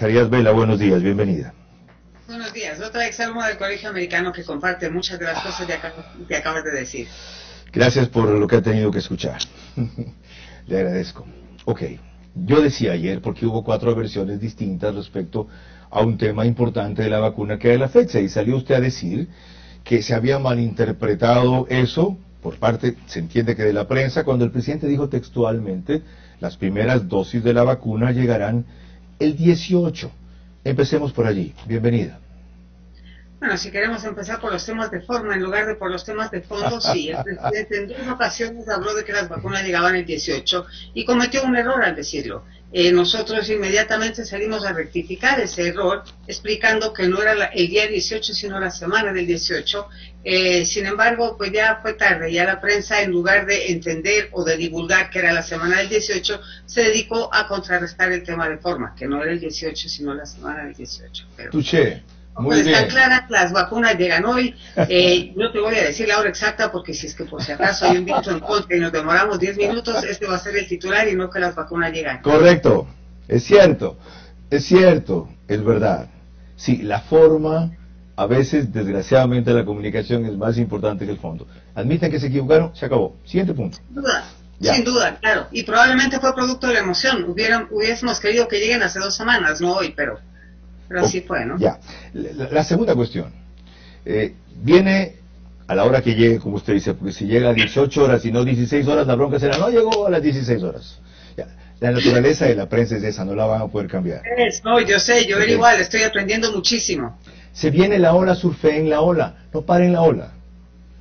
Caridad Vela, buenos días, bienvenida. Buenos días, otra exalumna del Colegio Americano que comparte muchas de las cosas que acabas de decir. Gracias por lo que ha tenido que escuchar. Le agradezco. Ok, yo decía ayer, porque hubo 4 versiones distintas respecto a un tema importante de la vacuna que era la fecha, y salió usted a decir que se había malinterpretado eso por parte, se entiende que de la prensa, cuando el presidente dijo textualmente, las primeras dosis de la vacuna llegarán el 18. Empecemos por allí. Bienvenida. Bueno, si queremos empezar por los temas de forma en lugar de por los temas de fondo, sí, el presidente en 2 ocasiones habló de que las vacunas llegaban el 18 y cometió un error al decirlo. Nosotros inmediatamente salimos a rectificar ese error, explicando que no era el día 18, sino la semana del 18. Sin embargo, pues ya fue tarde, ya la prensa, en lugar de entender o de divulgar que era la semana del 18, se dedicó a contrarrestar el tema de forma, que no era el 18, sino la semana del 18. Pero... Touché. Muy pues bien. están claras, las vacunas llegan hoy. No te voy a decir la hora exacta porque si es que por si acaso hay un viento en contra y nos demoramos 10 minutos, este va a ser el titular y no que las vacunas llegan. Correcto, es cierto, es verdad. Sí, la forma, a veces, desgraciadamente, la comunicación es más importante que el fondo. Admiten que se equivocaron, se acabó. Siguiente punto. Sin duda, claro. Y probablemente fue producto de la emoción. Hubiésemos querido que lleguen hace 2 semanas, no hoy, pero así fue, ¿no? Ya. La segunda cuestión. Viene a la hora que llegue, como usted dice, porque si llega a 18 horas y no 16 horas, la bronca será, no llegó a las 16 horas. Ya. La naturaleza de la prensa es esa, no la van a poder cambiar. No, yo sé, yo era igual, estoy aprendiendo muchísimo. Se viene la ola, surfeen la ola, no paren la ola.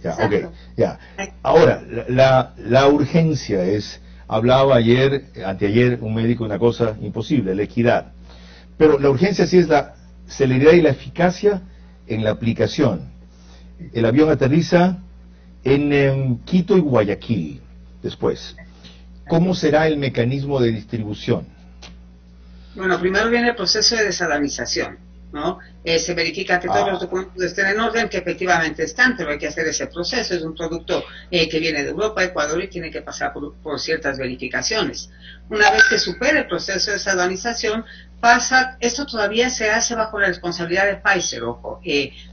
Ya, ok, ya. Ahora, la urgencia es, hablaba anteayer, un médico, una cosa imposible, la equidad. Pero la urgencia sí es la celeridad y la eficacia en la aplicación. El avión aterriza en Quito y Guayaquil después. ¿Cómo será el mecanismo de distribución? Bueno, primero viene el proceso de desalinización, ¿no? Se verifica que todos los documentos estén en orden, que efectivamente están, pero hay que hacer ese proceso. Es un producto que viene de Europa, Ecuador, y tiene que pasar por ciertas verificaciones. Una vez que supere el proceso de desalinización, esto todavía se hace bajo la responsabilidad de Pfizer, ojo.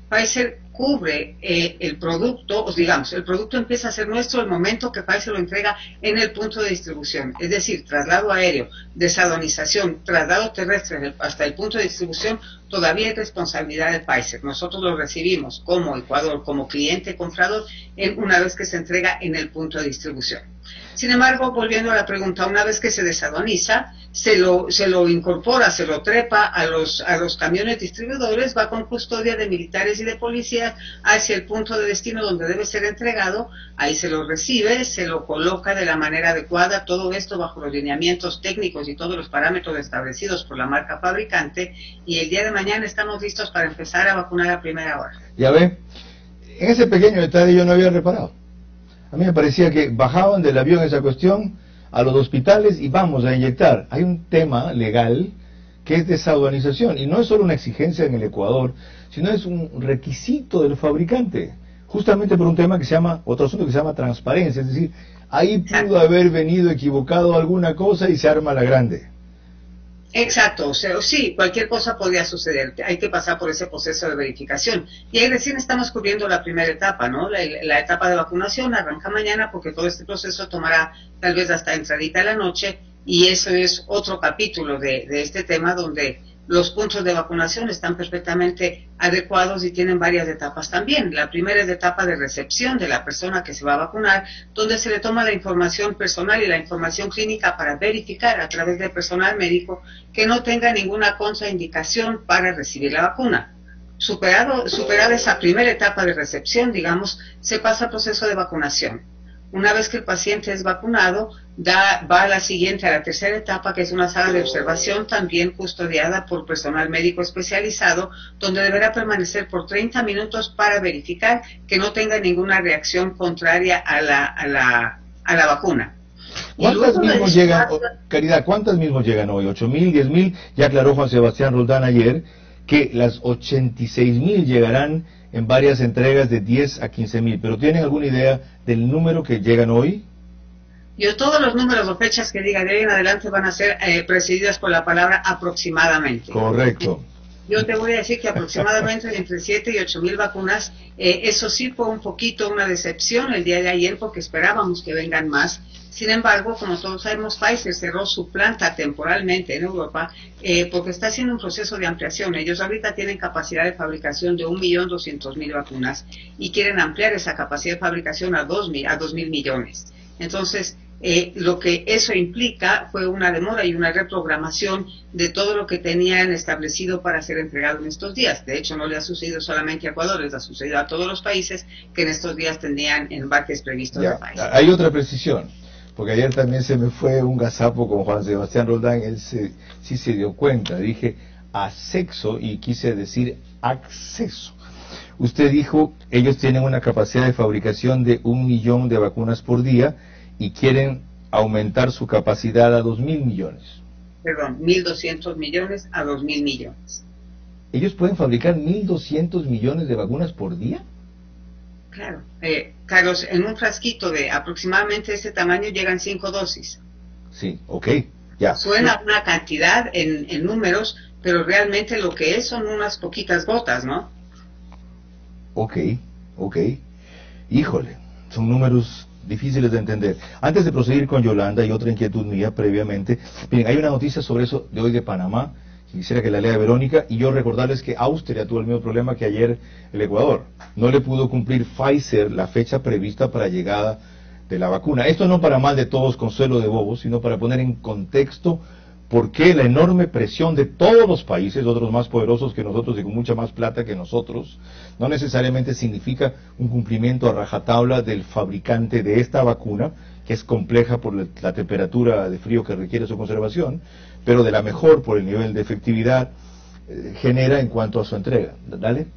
Pfizer cubre el producto, digamos, el producto empieza a ser nuestro el momento que Pfizer lo entrega en el punto de distribución, es decir, traslado aéreo, desalinización, traslado terrestre hasta el punto de distribución, todavía es responsabilidad de Pfizer. Nosotros lo recibimos como Ecuador, como cliente comprador, una vez que se entrega en el punto de distribución. Sin embargo, volviendo a la pregunta, una vez que se desaliniza, se lo incorpora, se lo trepa a los camiones distribuidores, va con custodia de militares y de policías hacia el punto de destino donde debe ser entregado. Ahí se lo recibe, se lo coloca de la manera adecuada, todo esto bajo los lineamientos técnicos y todos los parámetros establecidos por la marca fabricante, y el día de mañana estamos listos para empezar a vacunar a primera hora. Ya ve, en ese pequeño detalle yo no había reparado. A mí me parecía que bajaban del avión esa cuestión a los hospitales y vamos a inyectar. Hay un tema legal que es desaduanización, y no es solo una exigencia en el Ecuador, sino es un requisito del fabricante, justamente por un tema que se llama, otro asunto que se llama transparencia, es decir, ahí pudo haber venido equivocado alguna cosa y se arma la grande. Exacto, o sea, sí, cualquier cosa podría suceder, hay que pasar por ese proceso de verificación. Y ahí recién estamos cubriendo la primera etapa, ¿no? La etapa de vacunación arranca mañana porque todo este proceso tomará tal vez hasta entradita la noche, y eso es otro capítulo de este tema donde los puntos de vacunación están perfectamente adecuados y tienen varias etapas también. La primera es la etapa de recepción de la persona que se va a vacunar, donde se le toma la información personal y la información clínica para verificar a través del personal médico que no tenga ninguna contraindicación para recibir la vacuna. Superada esa primera etapa de recepción, digamos, se pasa al proceso de vacunación. Una vez que el paciente es vacunado, va a la siguiente, a la tercera etapa, que es una sala de observación también custodiada por personal médico especializado, donde deberá permanecer por 30 minutos para verificar que no tenga ninguna reacción contraria a la vacuna. ¿Cuántas mismos llegan, Caridad, cuántas mismos llegan hoy? ¿8.000, 10.000? Ya aclaró Juan Sebastián Roldán ayer que las 86.000 llegarán en varias entregas de 10 a 15.000, pero ¿tienen alguna idea del número que llegan hoy? Yo todos los números o fechas que diga de ahí en adelante van a ser precedidas por la palabra aproximadamente. Correcto. Yo te voy a decir que aproximadamente entre 7 y 8 mil vacunas, eso sí fue un poquito una decepción el día de ayer porque esperábamos que vengan más. Sin embargo, como todos sabemos, Pfizer cerró su planta temporalmente en Europa porque está haciendo un proceso de ampliación. Ellos ahorita tienen capacidad de fabricación de 1.200.000 vacunas y quieren ampliar esa capacidad de fabricación a 2.000 millones. Entonces, lo que eso implica fue una demora y una reprogramación de todo lo que tenían establecido para ser entregado en estos días. De hecho, no le ha sucedido solamente a Ecuador, les ha sucedido a todos los países que en estos días tenían embarques previstos de Pfizer. Hay otra precisión, porque ayer también se me fue un gazapo con Juan Sebastián Roldán, él sí se dio cuenta, dije asexo y quise decir acceso. Usted dijo, ellos tienen una capacidad de fabricación de 1 millón de vacunas por día y quieren aumentar su capacidad a 2.000 millones. Perdón, 1.200 millones a 2.000 millones. ¿Ellos pueden fabricar 1.200 millones de vacunas por día? Claro. Carlos, en un frasquito de aproximadamente ese tamaño llegan 5 dosis. Sí, ok, ya. Suena una cantidad en números, pero realmente lo que es son unas poquitas gotas, ¿no? Ok. Híjole, son números difíciles de entender. Antes de proseguir con Yolanda y otra inquietud mía previamente, miren, hay una noticia sobre eso de hoy de Panamá, quisiera que la lea Verónica, y yo recordarles que Austria tuvo el mismo problema que ayer el Ecuador. No le pudo cumplir Pfizer la fecha prevista para llegada de la vacuna. Esto no para mal de todos consuelo de bobos, sino para poner en contexto por qué la enorme presión de todos los países, otros más poderosos que nosotros y con mucha más plata que nosotros, no necesariamente significa un cumplimiento a rajatabla del fabricante de esta vacuna, que es compleja por la temperatura de frío que requiere su conservación, pero de la mejor por el nivel de efectividad genera en cuanto a su entrega. Dale.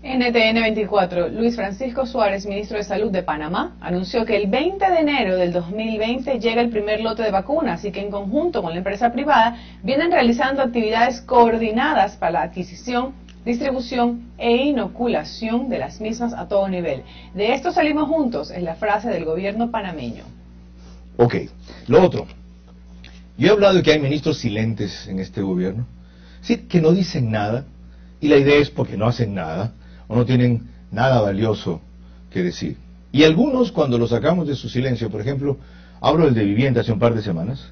NTN 24, Luis Francisco Suárez, ministro de Salud de Panamá, anunció que el 20 de enero del 2020 llega el primer lote de vacunas y que en conjunto con la empresa privada vienen realizando actividades coordinadas para la adquisición, distribución e inoculación de las mismas a todo nivel. De esto salimos juntos, es la frase del gobierno panameño. Ok, lo otro. Yo he hablado de que hay ministros silentes en este gobierno, sí, que no dicen nada, y la idea es porque no hacen nada, o no tienen nada valioso que decir. Y algunos, cuando los sacamos de su silencio, por ejemplo, hablo del de vivienda hace un par de semanas,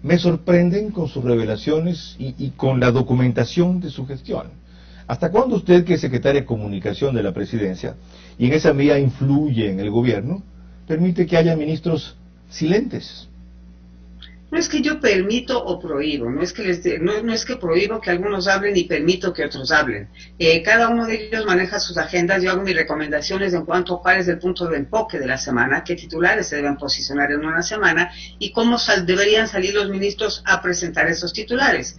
me sorprenden con sus revelaciones y con la documentación de su gestión. ¿Hasta cuándo usted, que es secretaria de Comunicación de la Presidencia, y en esa medida influye en el gobierno, permite que haya ministros silentes? No es que yo permito o prohíbo, no es que prohíbo que algunos hablen y permito que otros hablen. Cada uno de ellos maneja sus agendas. Yo hago mis recomendaciones en cuanto a cuál es el punto de enfoque de la semana, qué titulares se deben posicionar en una semana y cómo deberían salir los ministros a presentar esos titulares.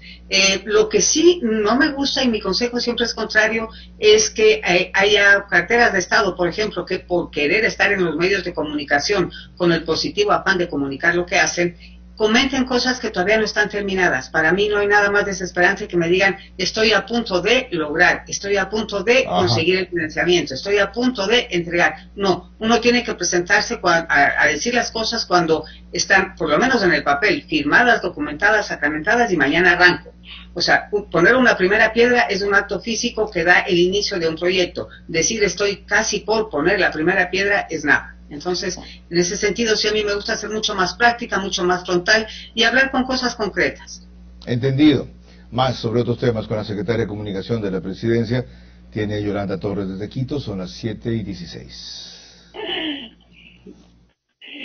Lo que sí no me gusta, y mi consejo siempre es contrario, es que haya carteras de Estado, por ejemplo, que por querer estar en los medios de comunicación con el positivo afán de comunicar lo que hacen, comenten cosas que todavía no están terminadas. Para mí no hay nada más desesperante que me digan, estoy a punto de lograr, estoy a punto de conseguir el financiamiento, estoy a punto de entregar. No, uno tiene que presentarse a decir las cosas cuando están, por lo menos en el papel, firmadas, documentadas, sacramentadas, y mañana arranco. O sea, poner una primera piedra es un acto físico que da el inicio de un proyecto. Decir estoy casi por poner la primera piedra es nada. Entonces, en ese sentido, sí, a mí me gusta ser mucho más práctica, mucho más frontal y hablar con cosas concretas. Entendido. Más sobre otros temas con la Secretaria de Comunicación de la Presidencia tiene Yolanda Torres desde Quito, son las 7:16.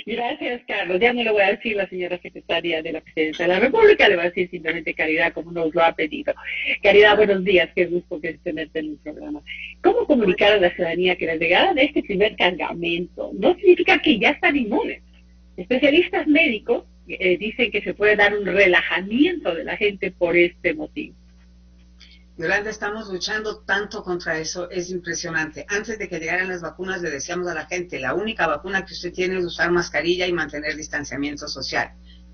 Gracias, Carlos. Ya no le voy a decir la señora secretaria de la Presidencia de la República, le voy a decir simplemente Caridad, como nos lo ha pedido. Caridad, buenos días, qué gusto que tenerte en el programa. ¿Cómo comunicar a la ciudadanía que la llegada de este primer cargamento no significa que ya están inmunes? Especialistas médicos dicen que se puede dar un relajamiento de la gente por este motivo. Yolanda, estamos luchando tanto contra eso, es impresionante. Antes de que llegaran las vacunas le decíamos a la gente, la única vacuna que usted tiene es usar mascarilla y mantener distanciamiento social.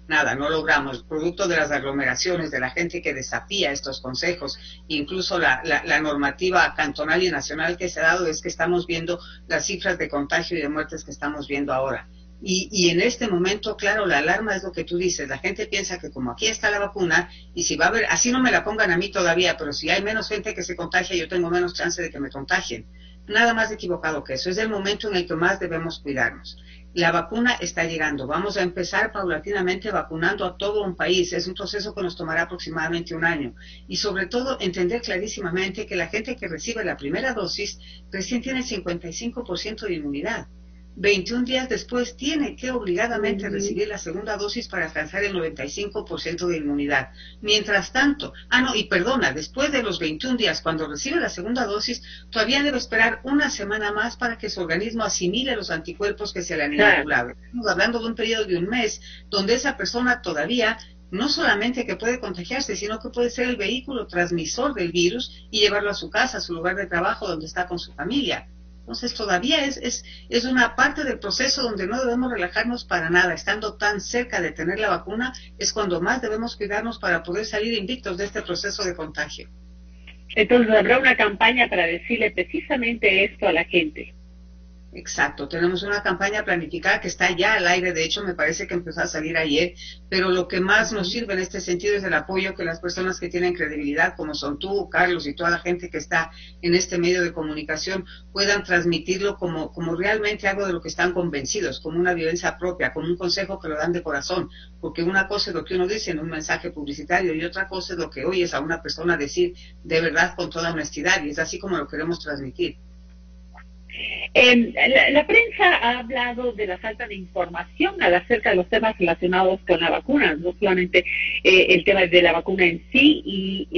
Nada, no logramos. Producto de las aglomeraciones, de la gente que desafía estos consejos, incluso la normativa cantonal y nacional que se ha dado, es que estamos viendo las cifras de contagio y de muertes que estamos viendo ahora. Y en este momento, claro, la alarma es lo que tú dices. La gente piensa que como aquí está la vacuna, y si va a haber, así no me la pongan a mí todavía, pero si hay menos gente que se contagia, yo tengo menos chance de que me contagien. Nada más equivocado que eso. Es el momento en el que más debemos cuidarnos. La vacuna está llegando. Vamos a empezar paulatinamente vacunando a todo un país. Es un proceso que nos tomará aproximadamente un año. Y sobre todo, entender clarísimamente que la gente que recibe la primera dosis recién tiene 55% de inmunidad. 21 días después tiene que obligadamente recibir la segunda dosis para alcanzar el 95% de inmunidad. Mientras tanto, después de los 21 días, cuando recibe la segunda dosis, todavía debe esperar una semana más para que su organismo asimile los anticuerpos que se le han inoculado. Estamos hablando de un periodo de un mes, donde esa persona todavía no solamente que puede contagiarse, sino que puede ser el vehículo transmisor del virus y llevarlo a su casa, a su lugar de trabajo, donde está con su familia. Entonces todavía es una parte del proceso donde no debemos relajarnos para nada. Estando tan cerca de tener la vacuna es cuando más debemos cuidarnos para poder salir invictos de este proceso de contagio. Entonces habrá una campaña para decirle precisamente esto a la gente. Exacto, tenemos una campaña planificada que está ya al aire, de hecho me parece que empezó a salir ayer, pero lo que más nos sirve en este sentido es el apoyo que las personas que tienen credibilidad, como son tú, Carlos, y toda la gente que está en este medio de comunicación, puedan transmitirlo como realmente algo de lo que están convencidos, como una vivencia propia, como un consejo que lo dan de corazón, porque una cosa es lo que uno dice en un mensaje publicitario y otra cosa es lo que oyes a una persona decir de verdad con toda honestidad, y es así como lo queremos transmitir. La prensa ha hablado de la falta de información acerca de los temas relacionados con la vacuna, no solamente el tema de la vacuna en sí,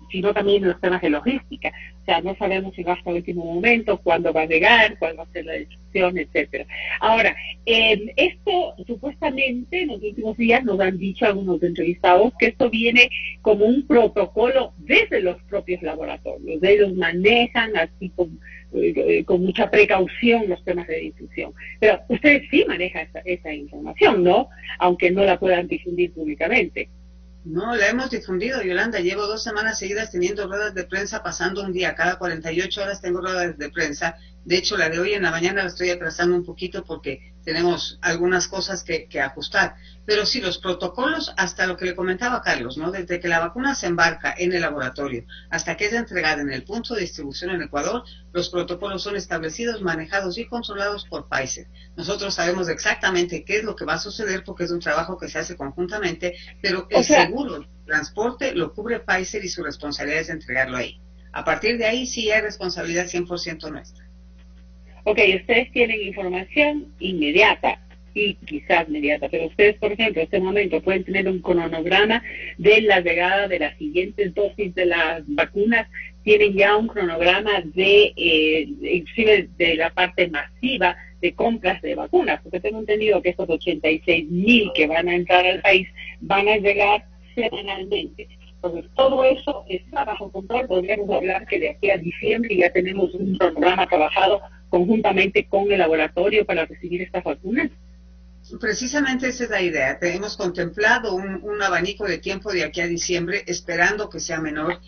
sino también los temas de logística. O sea, no sabemos si va hasta el último momento, cuándo va a llegar, cuál va a ser la distribución, etcétera. Ahora, esto supuestamente en los últimos días nos han dicho algunos entrevistados que esto viene como un protocolo desde los propios laboratorios. Ellos manejan así con mucha precaución los temas de difusión. Pero ustedes sí manejan esa información, ¿no? Aunque no la puedan difundir públicamente. No, la hemos difundido, Yolanda. Llevo 2 semanas seguidas teniendo ruedas de prensa, pasando un día. Cada 48 horas tengo ruedas de prensa. De hecho, la de hoy en la mañana la estoy atrasando un poquito porque tenemos algunas cosas que ajustar. Pero sí, los protocolos, hasta lo que le comentaba Carlos, ¿no? Desde que la vacuna se embarca en el laboratorio hasta que es entregada en el punto de distribución en Ecuador, los protocolos son establecidos, manejados y controlados por Pfizer. Nosotros sabemos exactamente qué es lo que va a suceder porque es un trabajo que se hace conjuntamente, pero el seguro, el transporte lo cubre Pfizer y su responsabilidad es entregarlo ahí. A partir de ahí sí hay responsabilidad 100% nuestra. Ok, ustedes tienen información inmediata y quizás inmediata, pero ustedes, por ejemplo, en este momento pueden tener un cronograma de la llegada de las siguientes dosis de las vacunas, tienen ya un cronograma inclusive de la parte masiva de compras de vacunas, porque tengo entendido que estos 86,000 que van a entrar al país van a llegar semanalmente. Entonces, todo eso está bajo control. Podríamos hablar que de aquí a diciembre ya tenemos un programa trabajado conjuntamente con el laboratorio para recibir estas vacunas. Precisamente esa es la idea. Hemos contemplado un abanico de tiempo de aquí a diciembre, esperando que sea menor.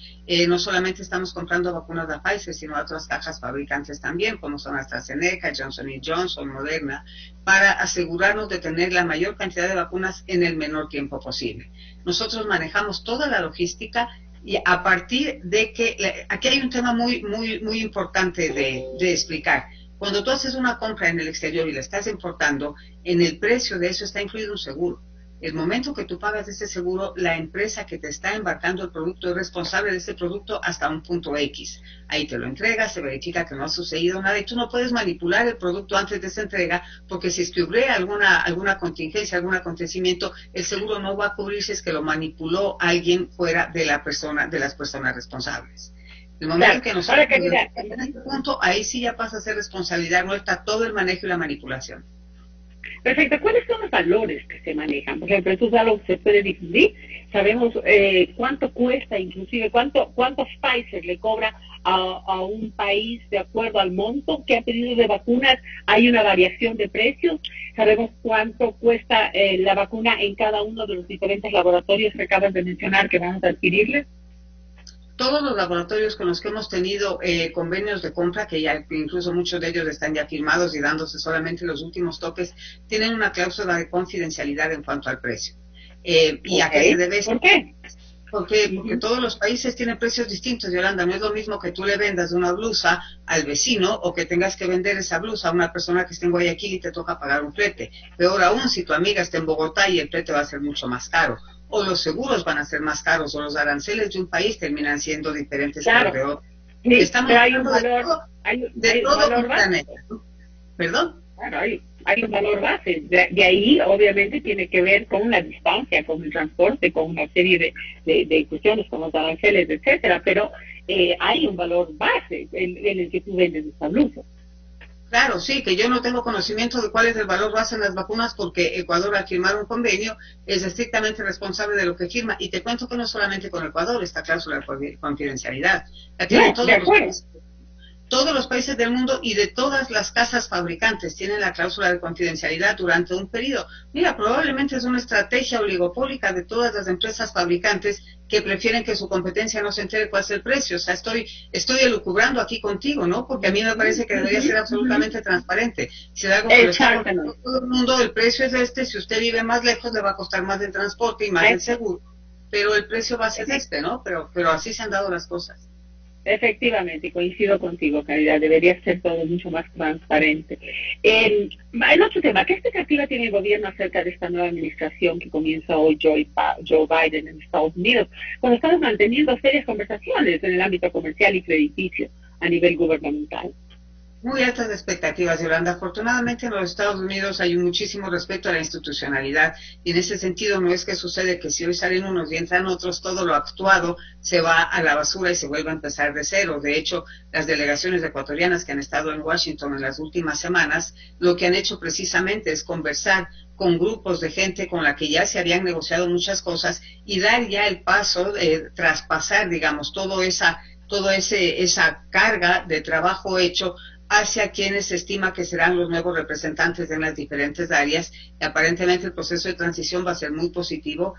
No solamente estamos comprando vacunas de Pfizer, sino a otras cajas fabricantes también, como son AstraZeneca, Johnson & Johnson, Moderna, para asegurarnos de tener la mayor cantidad de vacunas en el menor tiempo posible. Nosotros manejamos toda la logística y a partir de que, aquí hay un tema muy importante de explicar. Cuando tú haces una compra en el exterior y la estás importando, en el precio de eso está incluido un seguro. El momento que tú pagas ese seguro, la empresa que te está embarcando el producto es responsable de ese producto hasta un punto X. Ahí te lo entrega, se verifica que no ha sucedido nada y tú no puedes manipular el producto antes de esa entrega porque si es que hubiera alguna contingencia, algún acontecimiento, el seguro no va a cubrir si es que lo manipuló alguien fuera de las personas responsables. El momento que nosotros en este punto, ahí sí ya pasa a ser responsabilidad nuestra todo el manejo y la manipulación. Perfecto. ¿Cuáles son los valores que se manejan? Por ejemplo, ¿esto es algo que se puede difundir? Sabemos cuánto cuesta, inclusive cuánto Pfizer le cobra a un país de acuerdo al monto que ha pedido de vacunas. Hay una variación de precios. Sabemos cuánto cuesta la vacuna en cada uno de los diferentes laboratorios que acabas de mencionar que vamos a adquirirles. todos los laboratorios con los que hemos tenido convenios de compra, que ya incluso muchos de ellos están ya firmados y dándose solamente los últimos toques, tienen una cláusula de confidencialidad en cuanto al precio. ¿Y a qué se debe eso? ¿Por qué? Porque todos los países tienen precios distintos, Yolanda. No es lo mismo que tú le vendas una blusa al vecino o que tengas que vender esa blusa a una persona que esté en Guayaquil y te toca pagar un flete. Peor aún si tu amiga está en Bogotá y el flete va a ser mucho más caro. O los seguros van a ser más caros, o los aranceles de un país terminan siendo diferentes claro. de otro. Sí, estamos pero hay un valor, de todo valor base. ¿Perdón? Claro, hay un valor base. De ahí, obviamente, tiene que ver con la distancia, con el transporte, con una serie de cuestiones como los aranceles, etcétera. Pero hay un valor base en el que tú vendes esta blusa. Claro, sí, que yo no tengo conocimiento de cuál es el valor base en las vacunas porque Ecuador al firmar un convenio es estrictamente responsable de lo que firma. Y te cuento que no solamente con Ecuador esta cláusula de confidencialidad. La tienen todos los países del mundo y de todas las casas fabricantes tienen la cláusula de confidencialidad durante un periodo. Mira, probablemente es una estrategia oligopólica de todas las empresas fabricantes que prefieren que su competencia no se entere cuál es el precio. O sea, estoy elucubrando aquí contigo, ¿no? Porque a mí me parece que debería ser absolutamente transparente. Si es algo que lo está comprando todo el mundo, el precio es este. Si usted vive más lejos, le va a costar más el transporte y más el seguro. Pero el precio va a ser este, ¿no? Pero así se han dado las cosas. Efectivamente, coincido contigo, Caridad, debería ser todo mucho más transparente. El otro tema, ¿qué expectativa tiene el gobierno acerca de esta nueva administración que comienza hoy Joe Biden en Estados Unidos, cuando estamos manteniendo serias conversaciones en el ámbito comercial y crediticio a nivel gubernamental? Muy altas expectativas, Yolanda. Afortunadamente en los Estados Unidos hay muchísimo respeto a la institucionalidad y en ese sentido no es que sucede que si hoy salen unos y entran otros, todo lo actuado se va a la basura y se vuelve a empezar de cero. De hecho, las delegaciones ecuatorianas que han estado en Washington en las últimas semanas, lo que han hecho precisamente es conversar con grupos de gente con la que ya se habían negociado muchas cosas y dar ya el paso de traspasar, digamos, esa carga de trabajo hecho hacia quienes se estima que serán los nuevos representantes en las diferentes áreas. Y aparentemente el proceso de transición va a ser muy positivo.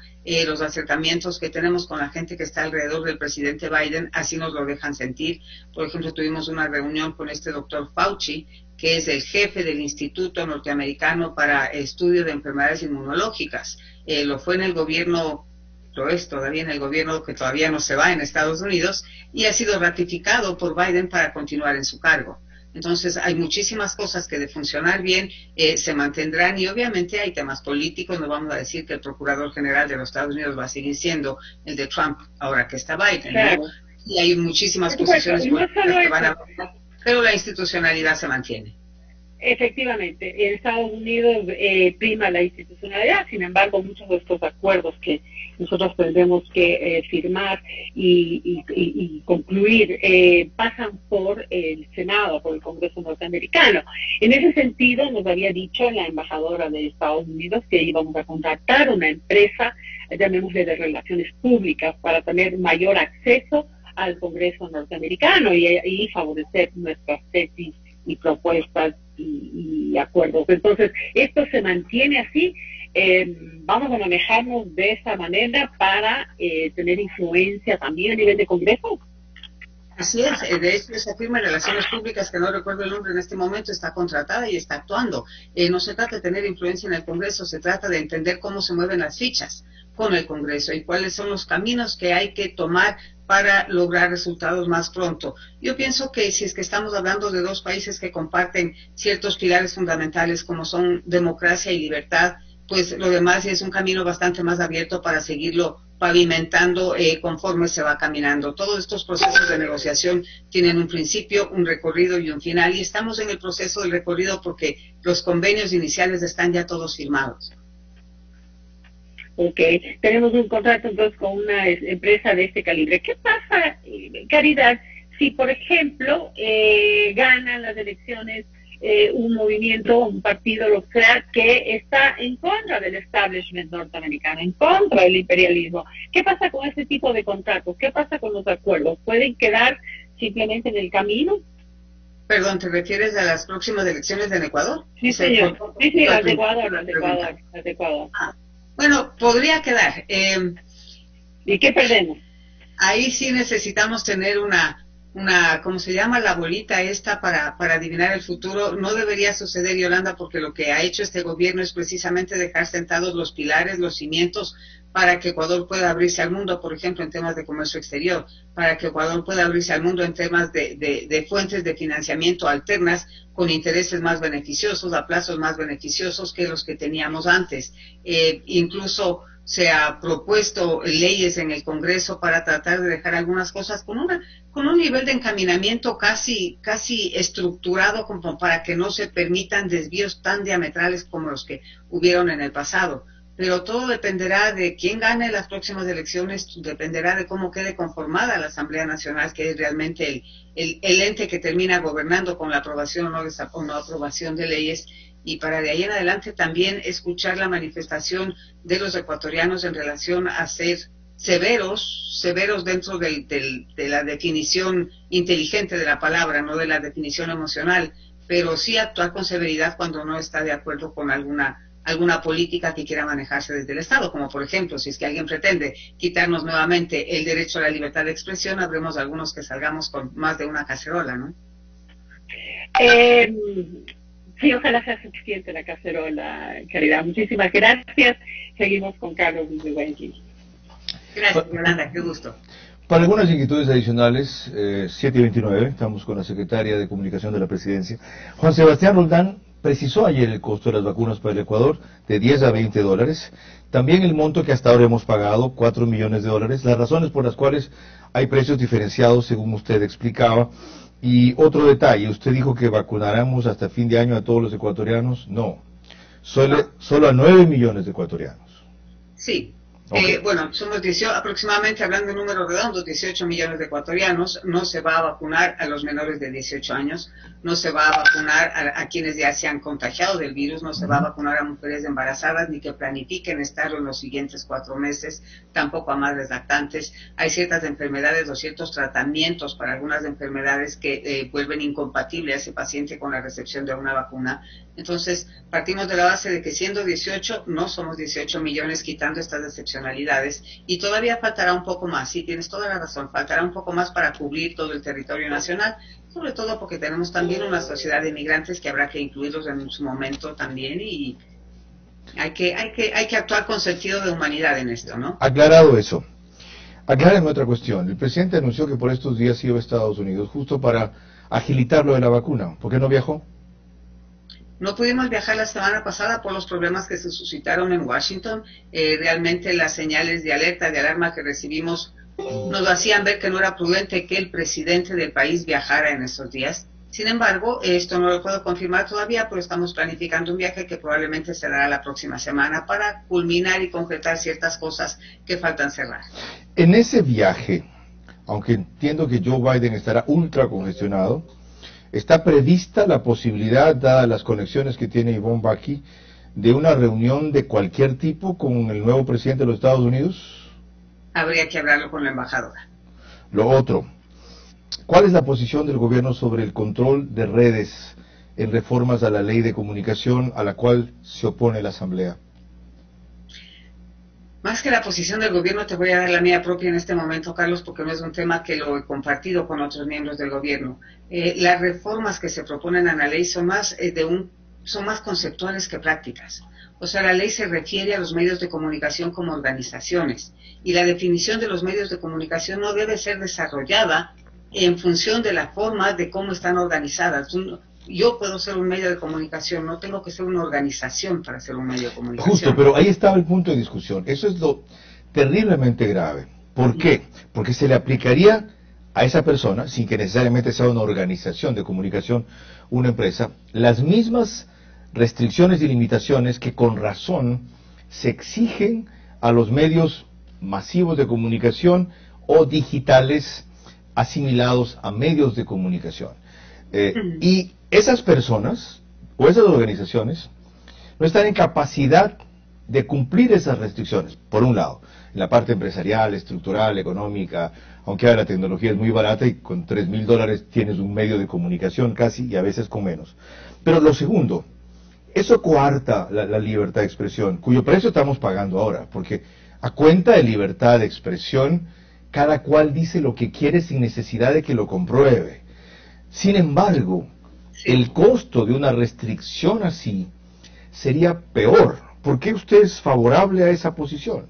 Los acercamientos que tenemos con la gente que está alrededor del presidente Biden así nos lo dejan sentir. Por ejemplo, tuvimos una reunión con este doctor Fauci, que es el jefe del Instituto Norteamericano para Estudio de Enfermedades Inmunológicas. Lo fue en el gobierno, lo es todavía en el gobierno que todavía no se va en Estados Unidos, y ha sido ratificado por Biden para continuar en su cargo. Entonces hay muchísimas cosas que de funcionar bien se mantendrán y obviamente hay temas políticos. No vamos a decir que el Procurador General de los Estados Unidos va a seguir siendo el de Trump ahora que está Biden, claro, ¿no? Y hay muchísimas posiciones políticas que van a pasar, pero la institucionalidad se mantiene. Efectivamente, en Estados Unidos prima la institucionalidad, sin embargo, muchos de estos acuerdos que nosotros tendremos que firmar y concluir pasan por el Senado, por el Congreso norteamericano. En ese sentido, nos había dicho la embajadora de Estados Unidos que íbamos a contratar una empresa, llamémosle de relaciones públicas, para tener mayor acceso al Congreso norteamericano y favorecer nuestras tesis y propuestas y acuerdos. Entonces, esto se mantiene así. Vamos a manejarnos de esa manera para tener influencia también a nivel de Congreso. Así es, de hecho esa firma de Relaciones Públicas, que no recuerdo el nombre en este momento, está contratada y está actuando. No se trata de tener influencia en el Congreso, se trata de entender cómo se mueven las fichas con el Congreso y cuáles son los caminos que hay que tomar para lograr resultados más pronto. Yo pienso que si es que estamos hablando de dos países que comparten ciertos pilares fundamentales como son democracia y libertad, pues lo demás es un camino bastante más abierto para seguirlo pavimentando conforme se va caminando. Todos estos procesos de negociación tienen un principio, un recorrido y un final, y estamos en el proceso del recorrido porque los convenios iniciales están ya todos firmados. Ok, tenemos un contrato entonces con una empresa de este calibre. ¿Qué pasa, Caridad, si por ejemplo ganan las elecciones un movimiento, un partido, lo que sea, que está en contra del establishment norteamericano, en contra del imperialismo? ¿Qué pasa con ese tipo de contratos? ¿Qué pasa con los acuerdos? ¿Pueden quedar simplemente en el camino? Perdón, ¿te refieres a las próximas elecciones en Ecuador? Sí, señor. Sí, las de Ecuador. Bueno, podría quedar. ¿Y qué perdemos? ahí sí necesitamos tener ¿cómo se llama? La bolita esta para adivinar el futuro. No debería suceder, Yolanda, porque lo que ha hecho este gobierno es precisamente dejar sentados los pilares, los cimientos, para que Ecuador pueda abrirse al mundo, por ejemplo, en temas de comercio exterior, para que Ecuador pueda abrirse al mundo en temas de fuentes de financiamiento alternas, con intereses más beneficiosos, a plazos más beneficiosos que los que teníamos antes. Incluso se ha propuesto leyes en el Congreso para tratar de dejar algunas cosas con un nivel de encaminamiento casi estructurado, como para que no se permitan desvíos tan diametrales como los que hubieron en el pasado. Pero todo dependerá de quién gane las próximas elecciones, dependerá de cómo quede conformada la Asamblea Nacional, que es realmente el ente que termina gobernando con la aprobación o no aprobación de leyes. Y para de ahí en adelante también escuchar la manifestación de los ecuatorianos en relación a ser severos dentro de la definición inteligente de la palabra, no de la definición emocional, pero sí actuar con severidad cuando no está de acuerdo con alguna política que quiera manejarse desde el Estado, como por ejemplo, si es que alguien pretende quitarnos nuevamente el derecho a la libertad de expresión, habremos algunos que salgamos con más de una cacerola, ¿no? Sí, ojalá sea suficiente la cacerola, Caridad. Muchísimas gracias. Seguimos con Carlos desde Guayaquil. Gracias, Yolanda, qué gusto. Para algunas inquietudes adicionales, 7:29, estamos con la secretaria de Comunicación de la Presidencia. Juan Sebastián Roldán precisó ayer el costo de las vacunas para el Ecuador de 10 a 20 dólares. También el monto que hasta ahora hemos pagado, 4 millones de dólares. Las razones por las cuales hay precios diferenciados, según usted explicaba. Y otro detalle, usted dijo que vacunáramos hasta fin de año a todos los ecuatorianos. No, solo a 9 millones de ecuatorianos. Sí. Okay. Bueno, somos aproximadamente, hablando de números redondos, 18 millones de ecuatorianos. No se va a vacunar a los menores de 18 años, no se va a vacunar a quienes ya se han contagiado del virus, no se va a vacunar a mujeres embarazadas ni que planifiquen estarlo en los siguientes 4 meses, tampoco a madres lactantes. Hay ciertas enfermedades o ciertos tratamientos para algunas enfermedades que vuelven incompatible a ese paciente con la recepción de una vacuna. Entonces, partimos de la base de que siendo 18, no somos 18 millones quitando estas excepcionalidades, y todavía faltará un poco más. Sí, tienes toda la razón, faltará un poco más para cubrir todo el territorio nacional, sobre todo porque tenemos también una sociedad de migrantes que habrá que incluirlos en su momento también, y hay que actuar con sentido de humanidad en esto, ¿no? Aclarado eso, aclárenme otra cuestión. El presidente anunció que por estos días iba a Estados Unidos, justo para agilitar lo de la vacuna. ¿Por qué no viajó? No pudimos viajar la semana pasada por los problemas que se suscitaron en Washington. Realmente las señales de alerta, de alarma que recibimos nos hacían ver que no era prudente que el presidente del país viajara en estos días. Sin embargo, esto no lo puedo confirmar todavía, pero estamos planificando un viaje que probablemente se dará la próxima semana para culminar y concretar ciertas cosas que faltan cerrar. En ese viaje, aunque entiendo que Joe Biden estará ultra congestionado, ¿está prevista la posibilidad, dadas las conexiones que tiene Ivonne Baki, de una reunión de cualquier tipo con el nuevo presidente de los Estados Unidos? Habría que hablarlo con la embajadora. Lo otro, ¿cuál es la posición del gobierno sobre el control de redes en reformas a la ley de comunicación a la cual se opone la Asamblea? Más que la posición del gobierno, te voy a dar la mía propia en este momento, Carlos, porque no es un tema que lo he compartido con otros miembros del gobierno. Las reformas que se proponen a la ley son más conceptuales que prácticas. O sea, la ley se refiere a los medios de comunicación como organizaciones, y la definición de los medios de comunicación no debe ser desarrollada en función de la forma de cómo están organizadas. Yo puedo ser un medio de comunicación, no tengo que ser una organización para ser un medio de comunicación. Justo, pero ahí estaba el punto de discusión. Eso es lo terriblemente grave. ¿Por qué? Porque se le aplicaría a esa persona, sin que necesariamente sea una organización de comunicación, una empresa, las mismas restricciones y limitaciones que con razón se exigen a los medios masivos de comunicación o digitales asimilados a medios de comunicación. Y esas personas o esas organizaciones no están en capacidad de cumplir esas restricciones, por un lado, en la parte empresarial, estructural, económica, aunque ahora la tecnología es muy barata y con $3,000 tienes un medio de comunicación casi, y a veces con menos. Pero lo segundo, eso coarta la libertad de expresión, cuyo precio estamos pagando ahora, porque a cuenta de libertad de expresión cada cual dice lo que quiere sin necesidad de que lo compruebe. Sin embargo, el costo de una restricción así sería peor. ¿Por qué usted es favorable a esa posición?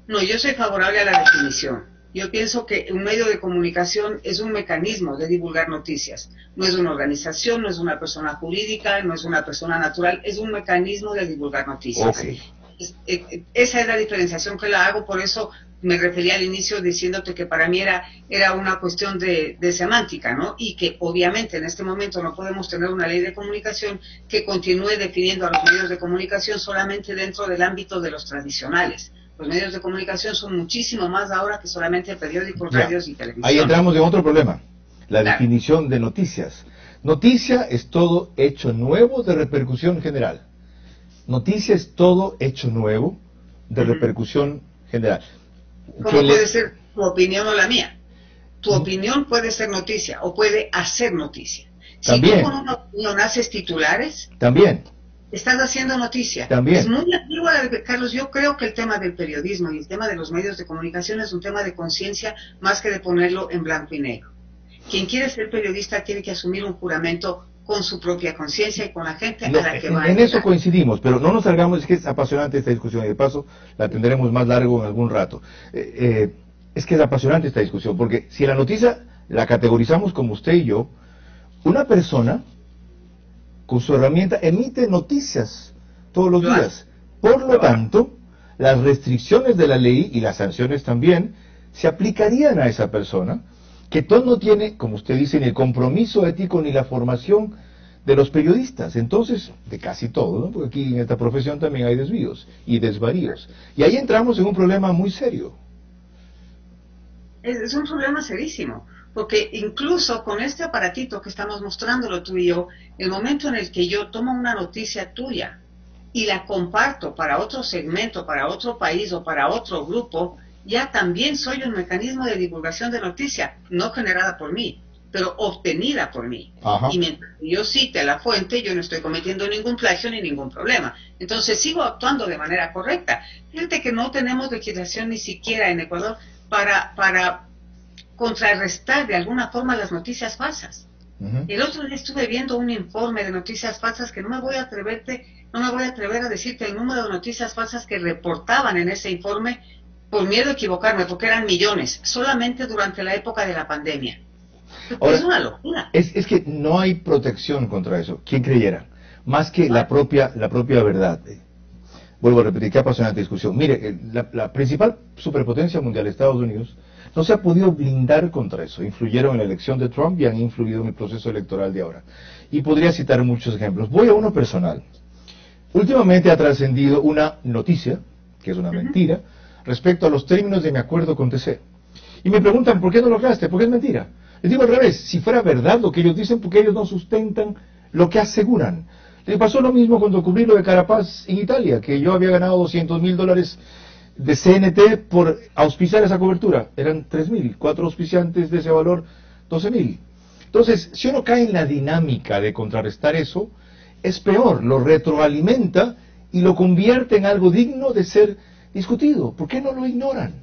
No, yo soy favorable a la definición. Yo pienso que un medio de comunicación es un mecanismo de divulgar noticias. No es una organización, no es una persona jurídica, no es una persona natural, es un mecanismo de divulgar noticias. Okay. Esa es la diferenciación que la hago, por eso me refería al inicio diciéndote que para mí era una cuestión de semántica, ¿no? Y que obviamente en este momento no podemos tener una ley de comunicación que continúe definiendo a los medios de comunicación solamente dentro del ámbito de los tradicionales. Los medios de comunicación son muchísimo más ahora que solamente periódicos, radios y televisión. Ahí entramos en otro problema, la definición de noticias. Noticia es todo hecho nuevo de repercusión general. Noticia es todo hecho nuevo de repercusión general. ¿Cómo puede ser tu opinión o la mía? Tu opinión puede ser noticia o puede hacer noticia. Si También. tú con una opinión haces titulares, También. estás haciendo noticia. También. Es muy antiguo, Carlos. Yo creo que el tema del periodismo y el tema de los medios de comunicación es un tema de conciencia más que de ponerlo en blanco y negro. Quien quiere ser periodista tiene que asumir un juramento con su propia conciencia y con la gente a la que va a En eso coincidimos, pero no nos salgamos, es que es apasionante esta discusión y de paso la tendremos más largo en algún rato. Es que es apasionante esta discusión, porque si la noticia la categorizamos como usted y yo, una persona con su herramienta emite noticias todos los días. Por lo tanto, las restricciones de la ley y las sanciones también se aplicarían a esa persona, que todo no tiene, como usted dice, ni el compromiso ético ni la formación de los periodistas. Entonces, de casi todo, ¿no? Porque aquí en esta profesión también hay desvíos y desvaríos. Y ahí entramos en un problema muy serio. Es un problema serísimo. Porque incluso con este aparatito que estamos mostrándolo tú y yo, el momento en el que yo tomo una noticia tuya y la comparto para otro segmento, para otro país o para otro grupo, ya también soy un mecanismo de divulgación de noticia, no generada por mí, pero obtenida por mí. Ajá. Y mientras yo cite la fuente, yo no estoy cometiendo ningún plagio ni ningún problema. Entonces sigo actuando de manera correcta. Fíjate que no tenemos legislación ni siquiera en Ecuador para contrarrestar de alguna forma las noticias falsas. El otro día estuve viendo un informe de noticias falsas que no me voy a atrever a decirte el número de noticias falsas que reportaban en ese informe por miedo a equivocarme, porque eran millones, solamente durante la época de la pandemia. Ahora, es una locura. Es que no hay protección contra eso. ¿Quién creyera? Más que la propia verdad. Vuelvo a repetir, qué apasionante discusión. Mire, la principal superpotencia mundial, Estados Unidos, no se ha podido blindar contra eso. Influyeron en la elección de Trump y han influido en el proceso electoral de ahora. Y podría citar muchos ejemplos. Voy a uno personal. Últimamente ha trascendido una noticia, que es una mentira, respecto a los términos de mi acuerdo con TC. Y me preguntan, ¿por qué no lo lograste? ¿Por qué es mentira? Les digo al revés, si fuera verdad lo que ellos dicen, porque ellos no sustentan lo que aseguran. Les pasó lo mismo cuando cubrí lo de Carapaz en Italia, que yo había ganado $200.000 de CNT por auspiciar esa cobertura. Eran 3.000, 4 auspiciantes de ese valor, 12.000. Entonces, si uno cae en la dinámica de contrarrestar eso, es peor, lo retroalimenta y lo convierte en algo digno de ser discutido. ¿Por qué no lo ignoran?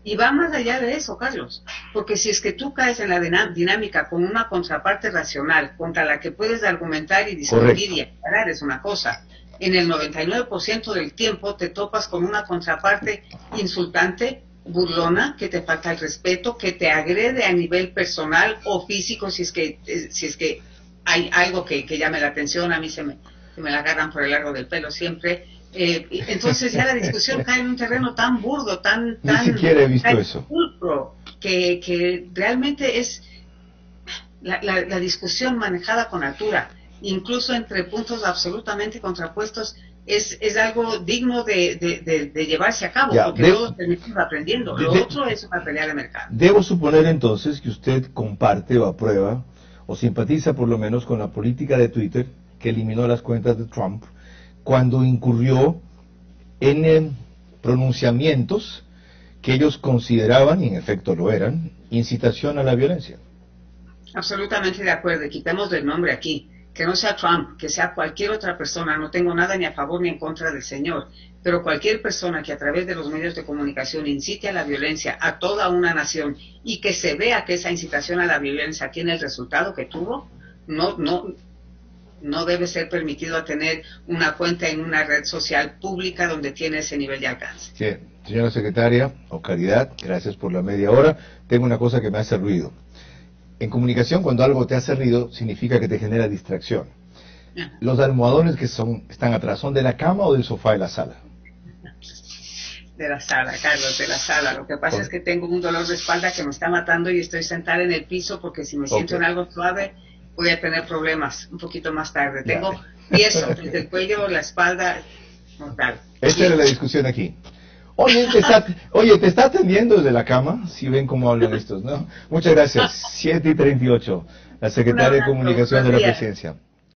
Y va más allá de eso, Carlos, porque si es que tú caes en la dinámica con una contraparte racional contra la que puedes argumentar y discutir y aclarar es una cosa, en el 99% del tiempo te topas con una contraparte insultante, burlona, que te falta el respeto, que te agrede a nivel personal o físico si es que hay algo que llame la atención. A mí se me la agarran por el largo del pelo siempre. Entonces ya la discusión cae en un terreno tan burdo, tan Ni siquiera he visto eso. Pulcro, que realmente es la discusión manejada con altura, incluso entre puntos absolutamente contrapuestos, es algo digno de llevarse a cabo, porque todos terminamos aprendiendo. Lo otro es una pelea de mercado. Debo suponer entonces que usted comparte o aprueba, o simpatiza por lo menos con la política de Twitter, que eliminó las cuentas de Trump, cuando incurrió en pronunciamientos que ellos consideraban, y en efecto lo eran, incitación a la violencia. Absolutamente de acuerdo, y quitamos del nombre aquí. que no sea Trump, que sea cualquier otra persona, no tengo nada ni a favor ni en contra del señor, pero cualquier persona que a través de los medios de comunicación incite a la violencia a toda una nación y que se vea que esa incitación a la violencia tiene el resultado que tuvo, no debe ser permitido a tener una cuenta en una red social pública donde tiene ese nivel de alcance. Sí, señora secretaria, o Caridad, gracias por la media hora. Tengo una cosa que me hace ruido. En comunicación, cuando algo te hace ruido, significa que te genera distracción. Los almohadones que están atrás, ¿son de la cama o del sofá de la sala? De la sala, Carlos, de la sala. Lo que pasa es que tengo un dolor de espalda que me está matando y estoy sentada en el piso porque si me siento en algo suave voy a tener problemas un poquito más tarde. Tengo tieso desde el cuello, la espalda, mortal. Esta era la discusión aquí. Oye, te está atendiendo desde la cama, si ven cómo hablan estos, ¿no? Muchas gracias. 7:38, la secretaria de Comunicación de la Presidencia.